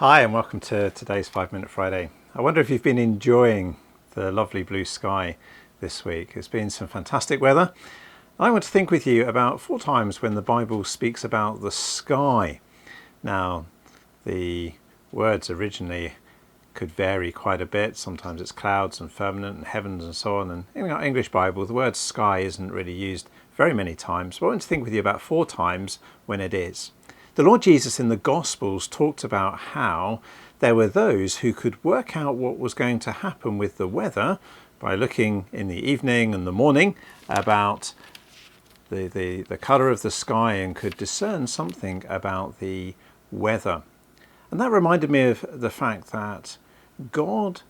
Hi and welcome to today's 5 Minute Friday. I wonder if you've been enjoying the lovely blue sky this week. It's been some fantastic weather. I want to think with you about 4 times when the Bible speaks about the sky. Now, the words originally could vary quite a bit. Sometimes it's clouds and firmament and heavens and so on. And in our English Bible, the word sky isn't really used very many times. But I want to think with you about 4 times when it is. The Lord Jesus in the Gospels talked about how there were those who could work out what was going to happen with the weather by looking in the evening and the morning about the colour of the sky and could discern something about the weather. And that reminded me of the fact that God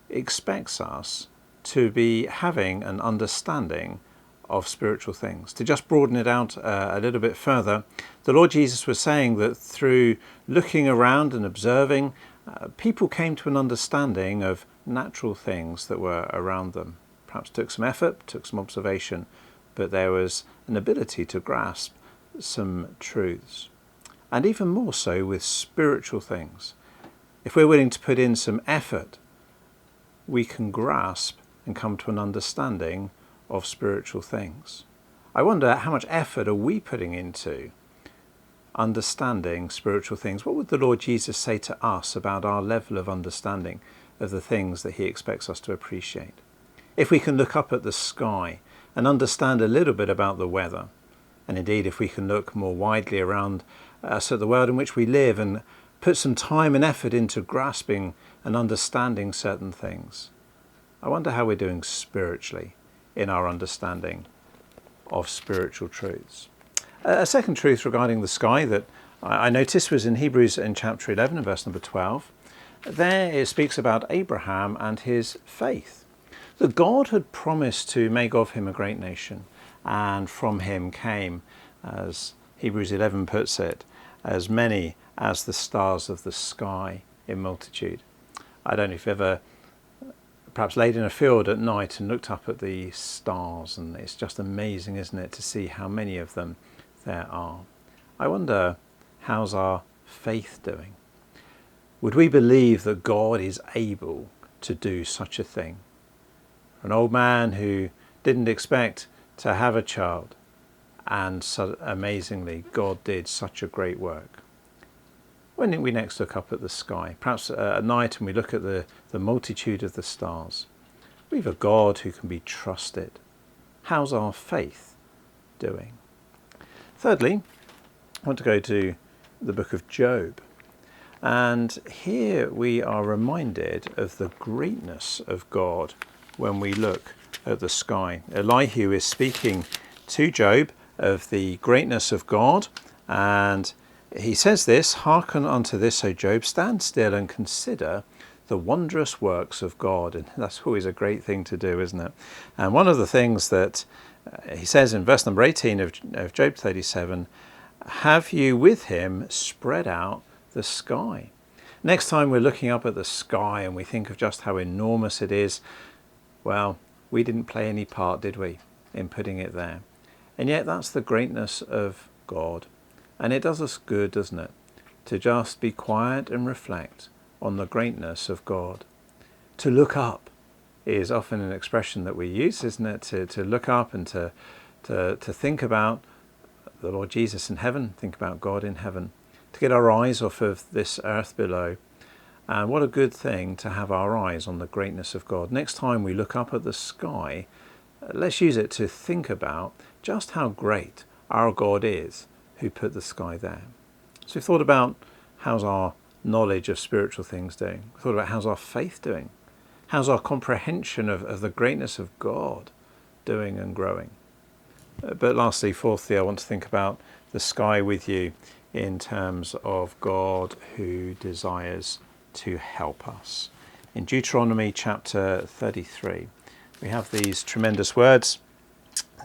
expects us to be having an understanding of spiritual things. To just broaden it out a little bit further, the Lord Jesus was saying that through looking around and observing, people came to an understanding of natural things that were around them. Perhaps took some effort, took some observation, but there was an ability to grasp some truths. And even more so with spiritual things. If we're willing to put in some effort, we can grasp and come to an understanding of spiritual things. I wonder, how much effort are we putting into understanding spiritual things? What would the Lord Jesus say to us about our level of understanding of the things that he expects us to appreciate? If we can look up at the sky and understand a little bit about the weather, and indeed if we can look more widely around us at the world in which we live and put some time and effort into grasping and understanding certain things, I wonder how we're doing spiritually in our understanding of spiritual truths. A second truth regarding the sky that I noticed was in Hebrews in chapter 11 and verse number 12. There it speaks about Abraham and his faith. That God had promised to make of him a great nation, and from him came, as Hebrews 11 puts it, as many as the stars of the sky in multitude. I don't know if you've ever perhaps laid in a field at night and looked up at the stars, and it's just amazing, isn't it, to see how many of them there are. I wonder, how's our faith doing? Would we believe that God is able to do such a thing? An old man who didn't expect to have a child, and so amazingly God did such a great work. When we next look up at the sky, perhaps at night, and we look at the multitude of the stars, we have a God who can be trusted. How's our faith doing? Thirdly, I want to go to the book of Job. And here we are reminded of the greatness of God when we look at the sky. Elihu is speaking to Job of the greatness of God, and he says this: "Hearken unto this, O Job, stand still and consider the wondrous works of God." And that's always a great thing to do, isn't it? And one of the things that he says in verse number 18 of Job 37, "Have you with him spread out the sky?" Next time we're looking up at the sky and we think of just how enormous it is, well, we didn't play any part, did we, in putting it there? And yet that's the greatness of God. And it does us good, doesn't it, to just be quiet and reflect on the greatness of God. To look up is often an expression that we use, isn't it? To look up and to think about the Lord Jesus in heaven, think about God in heaven, to get our eyes off of this earth below. And what a good thing to have our eyes on the greatness of God. Next time we look up at the sky, let's use it to think about just how great our God is, who put the sky there. So we've thought about how's our knowledge of spiritual things doing. We've thought about how's our faith doing. How's our comprehension of the greatness of God doing and growing. But lastly, fourthly, I want to think about the sky with you in terms of God who desires to help us. In Deuteronomy chapter 33, we have these tremendous words: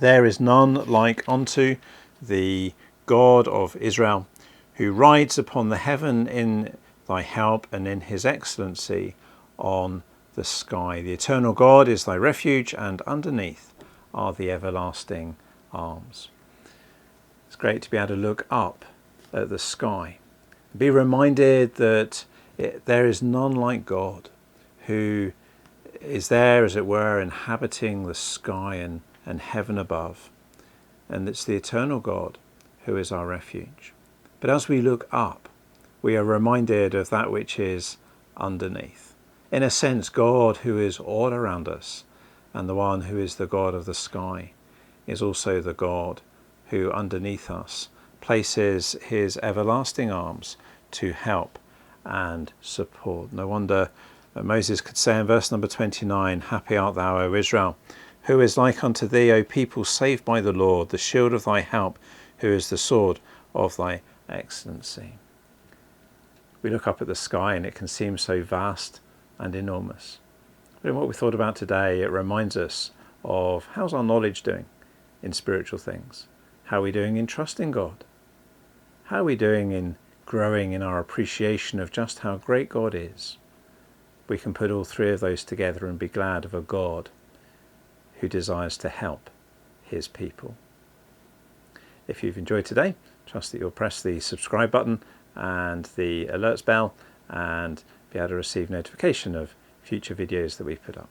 "There is none like unto the God of Israel, who rides upon the heaven in thy help, and in his excellency on the sky. The eternal God is thy refuge, and underneath are the everlasting arms." It's great to be able to look up at the sky Be reminded that there is none like God, who is there, as it were, inhabiting the sky and heaven above. And it's the eternal God who is our refuge. But as we look up, we are reminded of that which is underneath. In a sense, God, who is all around us, and the one who is the God of the sky, is also the God who underneath us places his everlasting arms to help and support. No wonder that Moses could say in verse number 29, "Happy art thou, O Israel, who is like unto thee, O people saved by the Lord, the shield of thy help, who is the sword of thy excellency." We look up at the sky and it can seem so vast and enormous. But in what we thought about today, it reminds us of how's our knowledge doing in spiritual things? How are we doing in trusting God? How are we doing in growing in our appreciation of just how great God is? We can put all three of those together and be glad of a God who desires to help his people. If you've enjoyed today, trust that you'll press the subscribe button and the alerts bell and be able to receive notification of future videos that we put up.